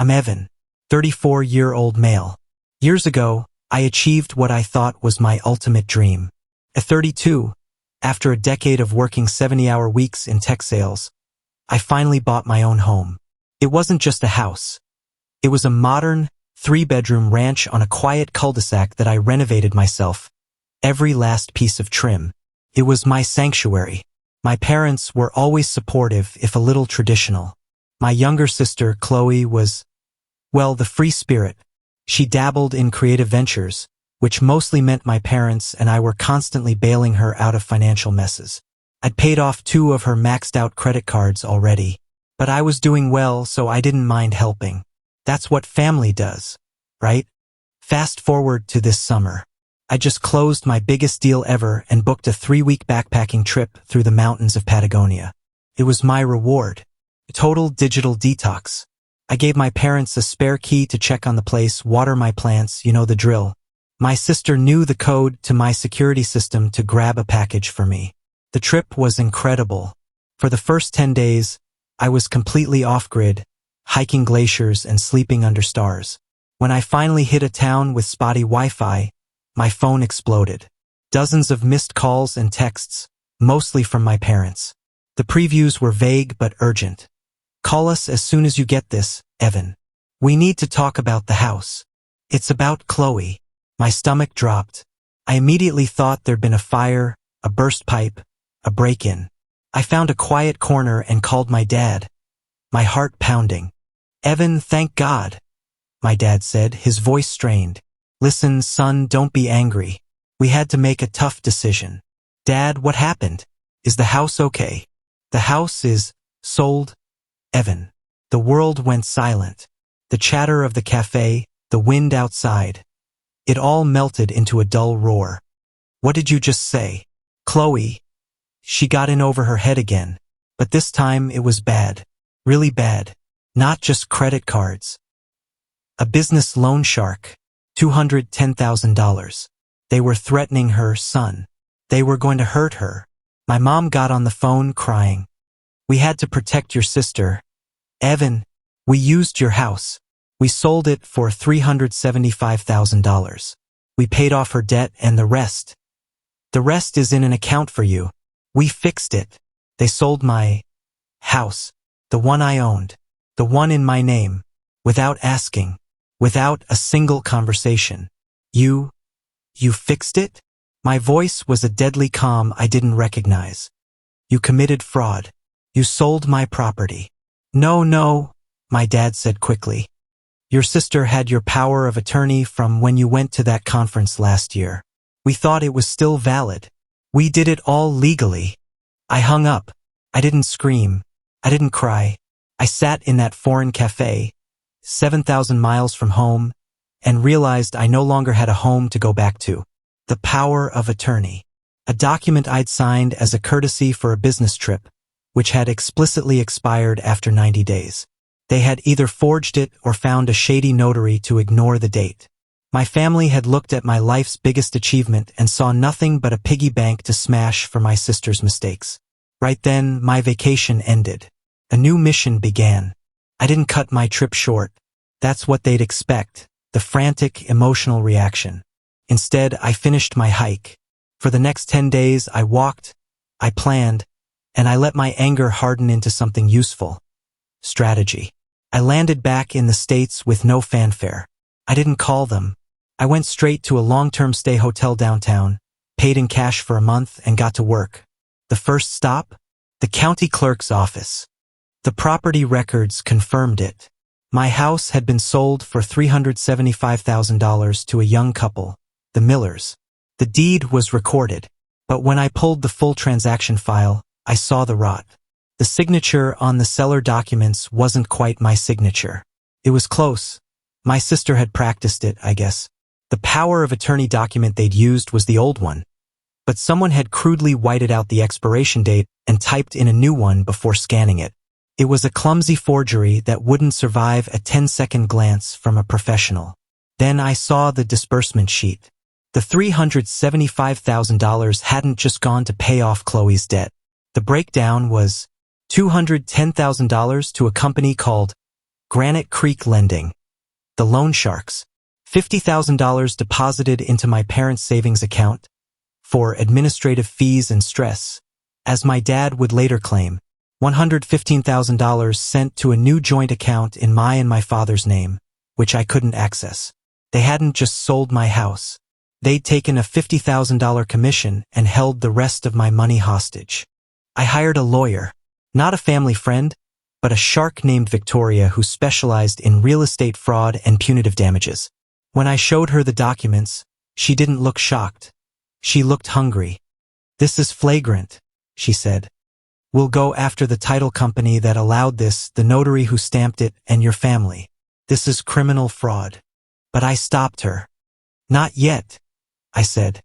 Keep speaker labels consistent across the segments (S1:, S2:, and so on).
S1: I'm Evan, 34-year-old male. Years ago, I achieved what I thought was my ultimate dream. At 32, after a decade of working 70-hour weeks in tech sales, I finally bought my own home. It wasn't just a house. It was a modern, 3-bedroom ranch on a quiet cul-de-sac that I renovated myself. Every last piece of trim. It was my sanctuary. My parents were always supportive, if a little traditional. My younger sister, Chloe, was, well, the free spirit. She dabbled in creative ventures, which mostly meant my parents and I were constantly bailing her out of financial messes. I'd paid off 2 of her maxed-out credit cards already, but I was doing well, so I didn't mind helping. That's what family does, right? Fast forward to this summer. I just closed my biggest deal ever and booked a 3-week backpacking trip through the mountains of Patagonia. It was my reward. A total digital detox. I gave my parents a spare key to check on the place, water my plants, you know the drill. My sister knew the code to my security system to grab a package for me. The trip was incredible. For the first 10 days, I was completely off-grid, hiking glaciers and sleeping under stars. When I finally hit a town with spotty Wi-Fi, my phone exploded. Dozens of missed calls and texts, mostly from my parents. The previews were vague but urgent. Call us as soon as you get this, Evan. We need to talk about the house. It's about Chloe. My stomach dropped. I immediately thought there'd been a fire, a burst pipe, a break-in. I found a quiet corner and called my dad. My heart pounding. Evan, thank God, my dad said, his voice strained. Listen, son, don't be angry. We had to make a tough decision. Dad, what happened? Is the house okay? The house is sold, Evan. The world went silent. The chatter of the cafe, the wind outside. It all melted into a dull roar. What did you just say? Chloe. She got in over her head again. But this time it was bad. Really bad. Not just credit cards. A business loan shark. $210,000. They were threatening her son. They were going to hurt her. My mom got on the phone crying. We had to protect your sister. Evan, we used your house. We sold it for $375,000. We paid off her debt and the rest. The rest is in an account for you. We fixed it. They sold my house. The one I owned. The one in my name. Without asking. Without a single conversation. You fixed it? My voice was a deadly calm I didn't recognize. You committed fraud. You sold my property. No, my dad said quickly. Your sister had your power of attorney from when you went to that conference last year. We thought it was still valid. We did it all legally. I hung up. I didn't scream. I didn't cry. I sat in that foreign cafe, 7,000 miles from home, and realized I no longer had a home to go back to. The power of attorney. A document I'd signed as a courtesy for a business trip, which had explicitly expired after 90 days. They had either forged it or found a shady notary to ignore the date. My family had looked at my life's biggest achievement and saw nothing but a piggy bank to smash for my sister's mistakes. Right then, my vacation ended. A new mission began. I didn't cut my trip short. That's what they'd expect, the frantic, emotional reaction. Instead, I finished my hike. For the next 10 days, I walked, I planned, and I let my anger harden into something useful. Strategy. I landed back in the States with no fanfare. I didn't call them. I went straight to a long-term stay hotel downtown, paid in cash for a month, and got to work. The first stop? The county clerk's office. The property records confirmed it. My house had been sold for $375,000 to a young couple, the Millers. The deed was recorded, but when I pulled the full transaction file, I saw the rot. The signature on the seller documents wasn't quite my signature. It was close. My sister had practiced it, I guess. The power of attorney document they'd used was the old one, but someone had crudely whited out the expiration date and typed in a new one before scanning it. It was a clumsy forgery that wouldn't survive a 10-second glance from a professional. Then I saw the disbursement sheet. The $375,000 hadn't just gone to pay off Chloe's debt. The breakdown was $210,000 to a company called Granite Creek Lending. The loan sharks. $50,000 deposited into my parents' savings account for administrative fees and stress. As my dad would later claim, $115,000 sent to a new joint account in my and my father's name, which I couldn't access. They hadn't just sold my house. They'd taken a $50,000 commission and held the rest of my money hostage. I hired a lawyer, not a family friend, but a shark named Victoria who specialized in real estate fraud and punitive damages. When I showed her the documents, she didn't look shocked. She looked hungry. "This is flagrant," she said. "We'll go after the title company that allowed this, the notary who stamped it, and your family. This is criminal fraud." But I stopped her. "Not yet," I said.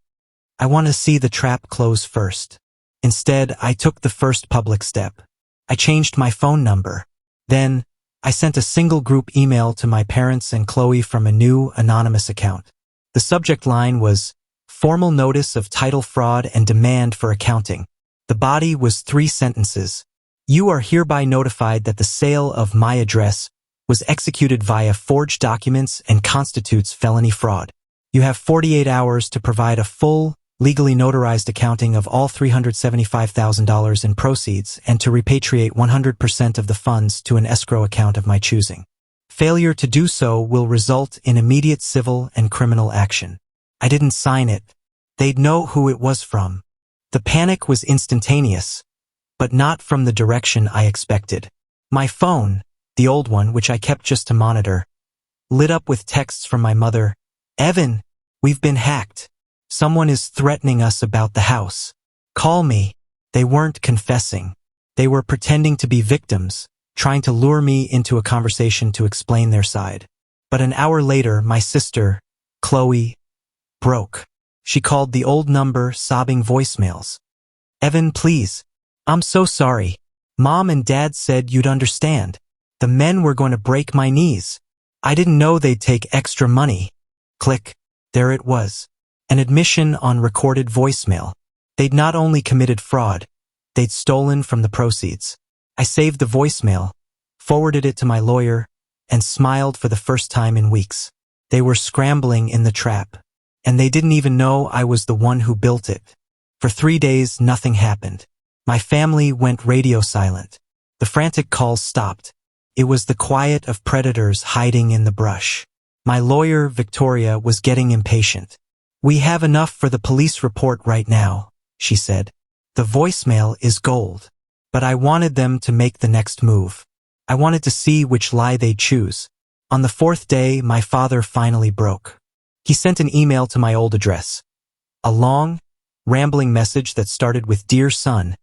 S1: "I want to see the trap close first." Instead, I took the first public step. I changed my phone number. Then, I sent a single group email to my parents and Chloe from a new, anonymous account. The subject line was, "Formal notice of title fraud and demand for accounting." The body was 3 sentences. "You are hereby notified that the sale of my address was executed via forged documents and constitutes felony fraud. You have 48 hours to provide a full, legally notarized accounting of all $375,000 in proceeds and to repatriate 100% of the funds to an escrow account of my choosing. Failure to do so will result in immediate civil and criminal action." I didn't sign it. They'd know who it was from. The panic was instantaneous, but not from the direction I expected. My phone, the old one which I kept just to monitor, lit up with texts from my mother. "Evan, we've been hacked. Someone is threatening us about the house. Call me." They weren't confessing. They were pretending to be victims, trying to lure me into a conversation to explain their side. But an hour later, my sister, Chloe, broke. She called the old number, sobbing voicemails. "Evan, please. I'm so sorry. Mom and Dad said you'd understand. The men were going to break my knees. I didn't know they'd take extra money." Click. There it was. An admission on recorded voicemail. They'd not only committed fraud, they'd stolen from the proceeds. I saved the voicemail, forwarded it to my lawyer, and smiled for the first time in weeks. They were scrambling in the trap, and they didn't even know I was the one who built it. For 3 days, nothing happened. My family went radio silent. The frantic calls stopped. It was the quiet of predators hiding in the brush. My lawyer, Victoria, was getting impatient. "We have enough for the police report right now," she said. "The voicemail is gold." But I wanted them to make the next move. I wanted to see which lie they'd choose. On the 4th day, my father finally broke. He sent an email to my old address. A long, rambling message that started with "Dear son,"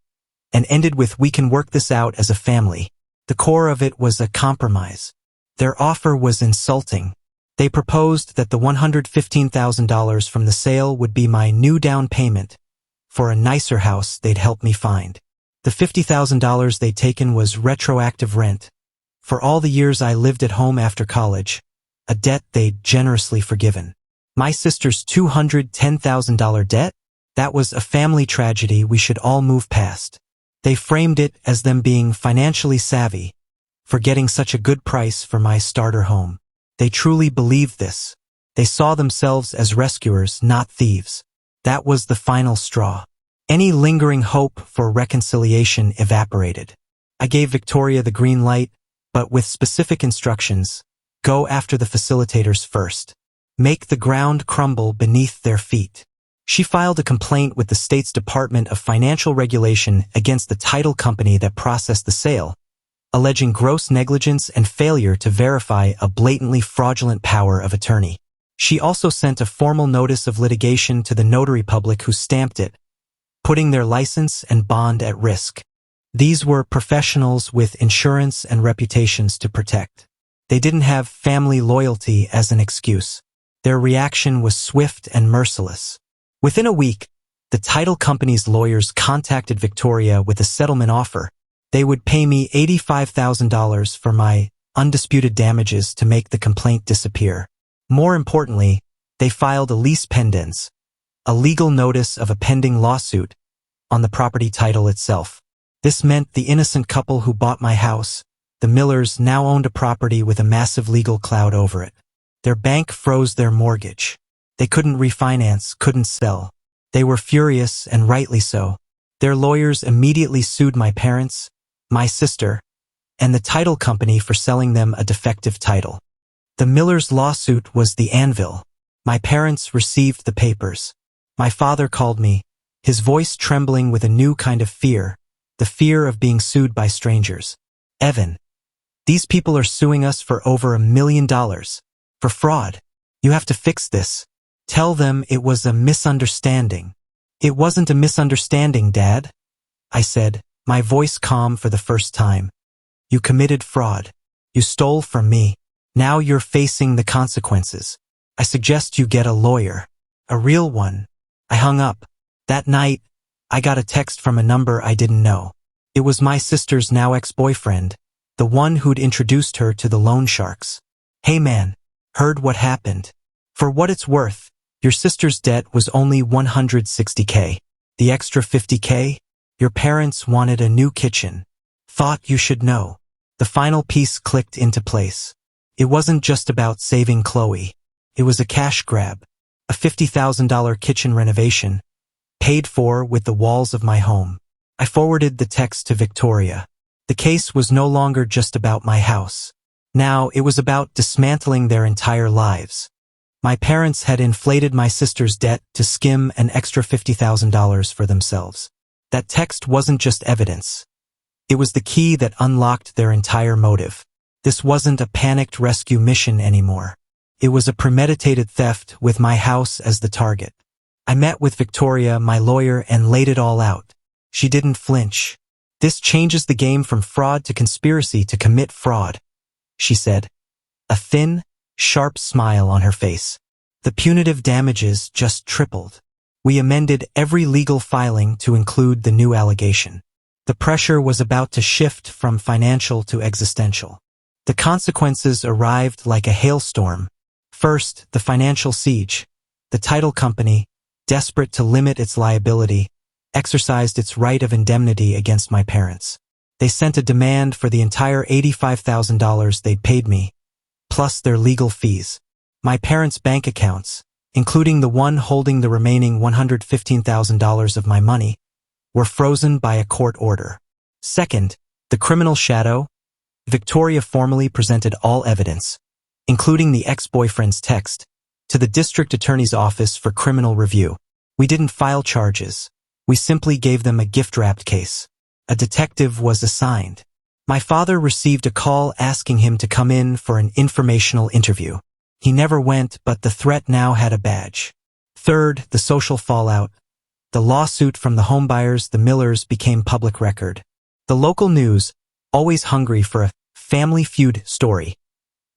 S1: and ended with "We can work this out as a family." The core of it was a compromise. Their offer was insulting. They proposed that the $115,000 from the sale would be my new down payment for a nicer house they'd helped me find. The $50,000 they'd taken was retroactive rent for all the years I lived at home after college, a debt they'd generously forgiven. My sister's $210,000 debt? That was a family tragedy we should all move past. They framed it as them being financially savvy for getting such a good price for my starter home. They truly believed this. They saw themselves as rescuers, not thieves. That was the final straw. Any lingering hope for reconciliation evaporated. I gave Victoria the green light, but with specific instructions. Go after the facilitators first. Make the ground crumble beneath their feet. She filed a complaint with the state's Department of Financial Regulation against the title company that processed the sale, alleging gross negligence and failure to verify a blatantly fraudulent power of attorney. She also sent a formal notice of litigation to the notary public who stamped it, putting their license and bond at risk. These were professionals with insurance and reputations to protect. They didn't have family loyalty as an excuse. Their reaction was swift and merciless. Within a week, the title company's lawyers contacted Victoria with a settlement offer. They would pay me $85,000 for my undisputed damages to make the complaint disappear. More importantly, they filed a lease pendens, a legal notice of a pending lawsuit, on the property title itself. This meant the innocent couple who bought my house The Millers now owned a property with a massive legal cloud over it. Their bank froze their mortgage. They couldn't refinance, couldn't sell. They were furious, and rightly so. Their lawyers immediately sued my parents, my sister, and the title company for selling them a defective title. The Millers' lawsuit was the anvil. My parents received the papers. My father called me, his voice trembling with a new kind of fear, the fear of being sued by strangers. Evan, these people are suing us for over $1 million. For fraud. You have to fix this. Tell them it was a misunderstanding. It wasn't a misunderstanding, Dad, I said, my voice calm for the first time. You committed fraud. You stole from me. Now you're facing the consequences. I suggest you get a lawyer. A real one. I hung up. That night, I got a text from a number I didn't know. It was my sister's now ex-boyfriend, the one who'd introduced her to the loan sharks. Hey man, heard what happened. For what it's worth, your sister's debt was only $160K. The extra $50K? Your parents wanted a new kitchen. Thought you should know. The final piece clicked into place. It wasn't just about saving Chloe. It was a cash grab. A $50,000 kitchen renovation, paid for with the walls of my home. I forwarded the text to Victoria. The case was no longer just about my house. Now it was about dismantling their entire lives. My parents had inflated my sister's debt to skim an extra $50,000 for themselves. That text wasn't just evidence. It was the key that unlocked their entire motive. This wasn't a panicked rescue mission anymore. It was a premeditated theft with my house as the target. I met with Victoria, my lawyer, and laid it all out. She didn't flinch. This changes the game from fraud to conspiracy to commit fraud, she said, a thin, sharp smile on her face. The punitive damages just tripled. We amended every legal filing to include the new allegation. The pressure was about to shift from financial to existential. The consequences arrived like a hailstorm. First, the financial siege. The title company, desperate to limit its liability, exercised its right of indemnity against my parents. They sent a demand for the entire $85,000 they'd paid me, plus their legal fees. My parents' bank accounts, including the one holding the remaining $115,000 of my money, were frozen by a court order. Second, the criminal shadow. Victoria formally presented all evidence, including the ex-boyfriend's text, to the district attorney's office for criminal review. We didn't file charges. We simply gave them a gift-wrapped case. A detective was assigned. My father received a call asking him to come in for an informational interview. He never went, but the threat now had a badge. Third, the social fallout. The lawsuit from the homebuyers, the Millers, became public record. The local news, always hungry for a family feud story,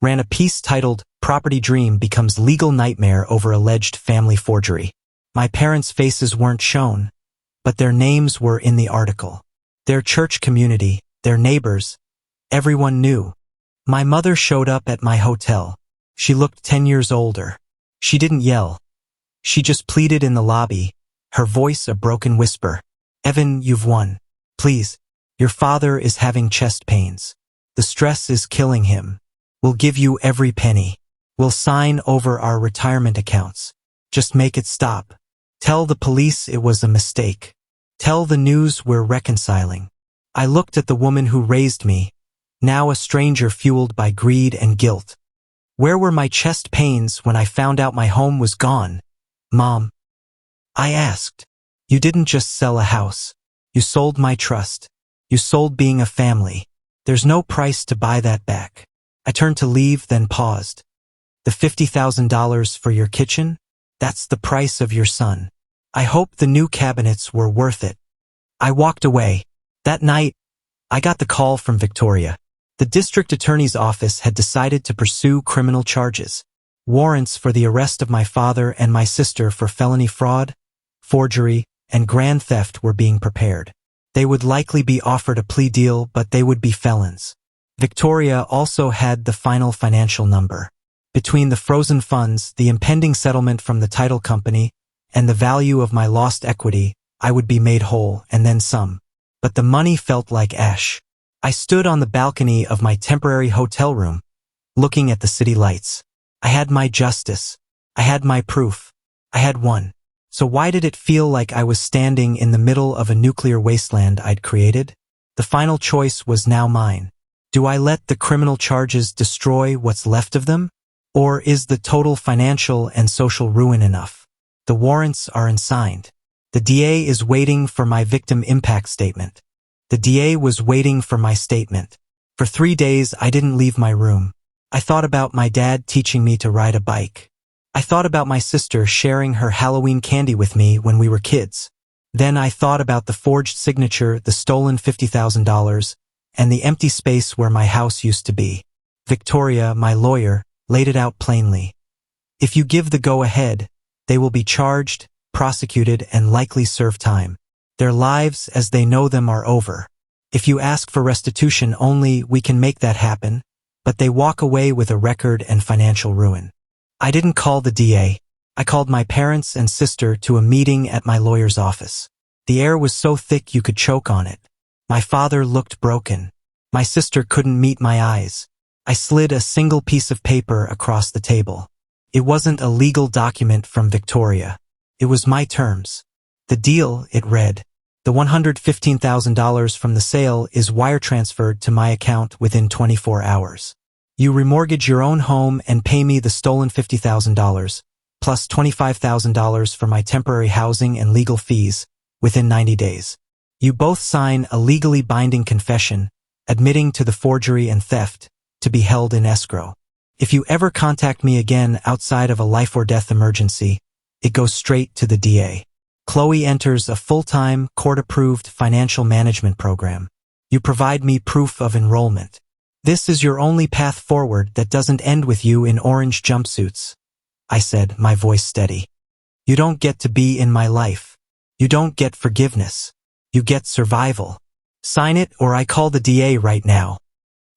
S1: ran a piece titled, "Property Dream Becomes Legal Nightmare Over Alleged Family Forgery." My parents' faces weren't shown, but their names were in the article. Their church community, their neighbors, everyone knew. My mother showed up at my hotel. She looked 10 years older. She didn't yell. She just pleaded in the lobby, her voice a broken whisper. "Evan, you've won. Please. Your father is having chest pains. The stress is killing him. We'll give you every penny. We'll sign over our retirement accounts. Just make it stop. Tell the police it was a mistake. Tell the news we're reconciling." I looked at the woman who raised me, now a stranger fueled by greed and guilt. Where were my chest pains when I found out my home was gone? "Mom," I asked, "you didn't just sell a house. You sold my trust. You sold being a family. There's no price to buy that back." I turned to leave, then paused. "The $50,000 for your kitchen? That's the price of your son. I hope the new cabinets were worth it." I walked away. That night, I got the call from Victoria. The district attorney's office had decided to pursue criminal charges. Warrants for the arrest of my father and my sister for felony fraud, forgery, and grand theft were being prepared. They would likely be offered a plea deal, but they would be felons. Victoria also had the final financial number. Between the frozen funds, the impending settlement from the title company, and the value of my lost equity, I would be made whole, and then some. But the money felt like ash. I stood on the balcony of my temporary hotel room, looking at the city lights. I had my justice. I had my proof. I had won. So why did it feel like I was standing in the middle of a nuclear wasteland I'd created? The final choice was now mine. Do I let the criminal charges destroy what's left of them? Or is the total financial and social ruin enough? The warrants are unsigned. The DA is waiting for my victim impact statement. The DA was waiting for my statement. For 3 days, I didn't leave my room. I thought about my dad teaching me to ride a bike. I thought about my sister sharing her Halloween candy with me when we were kids. Then I thought about the forged signature, the stolen $50,000, and the empty space where my house used to be. Victoria, my lawyer, laid it out plainly. If you give the go-ahead, they will be charged, prosecuted, and likely serve time. Their lives as they know them are over. If you ask for restitution only, we can make that happen, but they walk away with a record and financial ruin. I didn't call the DA. I called my parents and sister to a meeting at my lawyer's office. The air was so thick you could choke on it. My father looked broken. My sister couldn't meet my eyes. I slid a single piece of paper across the table. It wasn't a legal document from Victoria. It was my terms. The deal, it read. The $115,000 from the sale is wire transferred to my account within 24 hours. You remortgage your own home and pay me the stolen $50,000, plus $25,000 for my temporary housing and legal fees, within 90 days. You both sign a legally binding confession, admitting to the forgery and theft, to be held in escrow. If you ever contact me again outside of a life-or-death emergency, it goes straight to the DA. Chloe enters a full-time, court-approved financial management program. You provide me proof of enrollment. This is your only path forward that doesn't end with you in orange jumpsuits, I said, my voice steady. You don't get to be in my life. You don't get forgiveness. You get survival. Sign it or I call the DA right now.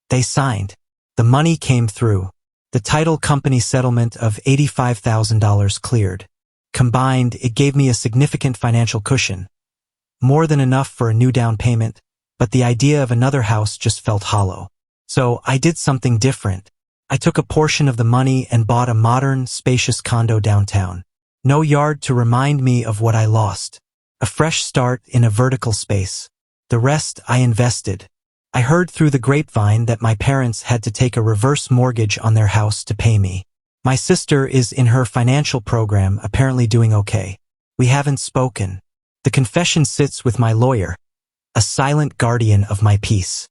S1: They signed. The money came through. The title company settlement of $85,000 cleared. Combined, it gave me a significant financial cushion. More than enough for a new down payment, but the idea of another house just felt hollow. So I did something different. I took a portion of the money and bought a modern, spacious condo downtown. No yard to remind me of what I lost. A fresh start in a vertical space. The rest I invested. I heard through the grapevine that my parents had to take a reverse mortgage on their house to pay me. My sister is in her financial program, apparently doing okay. We haven't spoken. The confession sits with my lawyer, a silent guardian of my peace.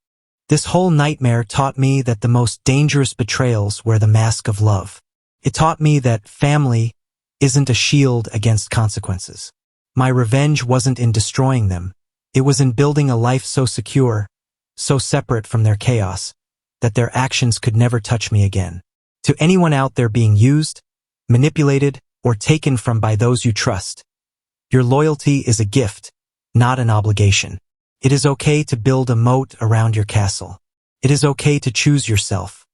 S1: This whole nightmare taught me that the most dangerous betrayals wear the mask of love. It taught me that family isn't a shield against consequences. My revenge wasn't in destroying them. It was in building a life so secure, so separate from their chaos, that their actions could never touch me again. To anyone out there being used, manipulated, or taken from by those you trust, your loyalty is a gift, not an obligation. It is okay to build a moat around your castle. It is okay to choose yourself.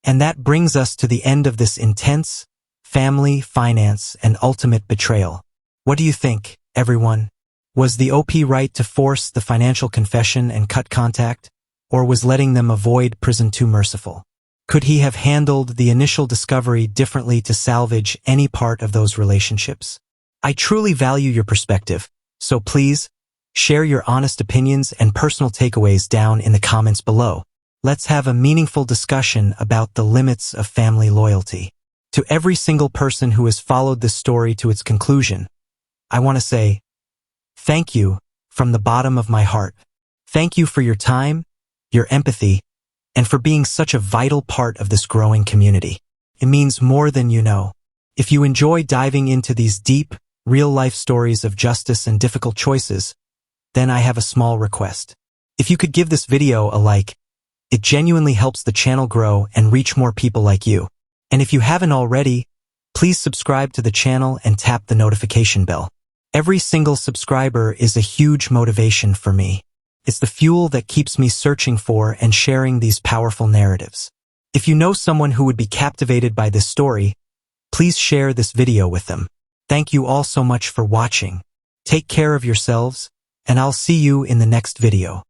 S1: And that brings us to the end of this intense, family, finance, and ultimate betrayal. What do you think, everyone? Was the OP right to force the financial confession and cut contact, or was letting them avoid prison too merciful? Could he have handled the initial discovery differently to salvage any part of those relationships? I truly value your perspective, so please, share your honest opinions and personal takeaways down in the comments below. Let's have a meaningful discussion about the limits of family loyalty. To every single person who has followed this story to its conclusion, I want to say, thank you from the bottom of my heart. Thank you for your time, your empathy, and for being such a vital part of this growing community. It means more than you know. If you enjoy diving into these deep, real-life stories of justice and difficult choices, then I have a small request. If you could give this video a like, it genuinely helps the channel grow and reach more people like you. And if you haven't already, please subscribe to the channel and tap the notification bell. Every single subscriber is a huge motivation for me. It's the fuel that keeps me searching for and sharing these powerful narratives. If you know someone who would be captivated by this story, please share this video with them. Thank you all so much for watching. Take care of yourselves, and I'll see you in the next video.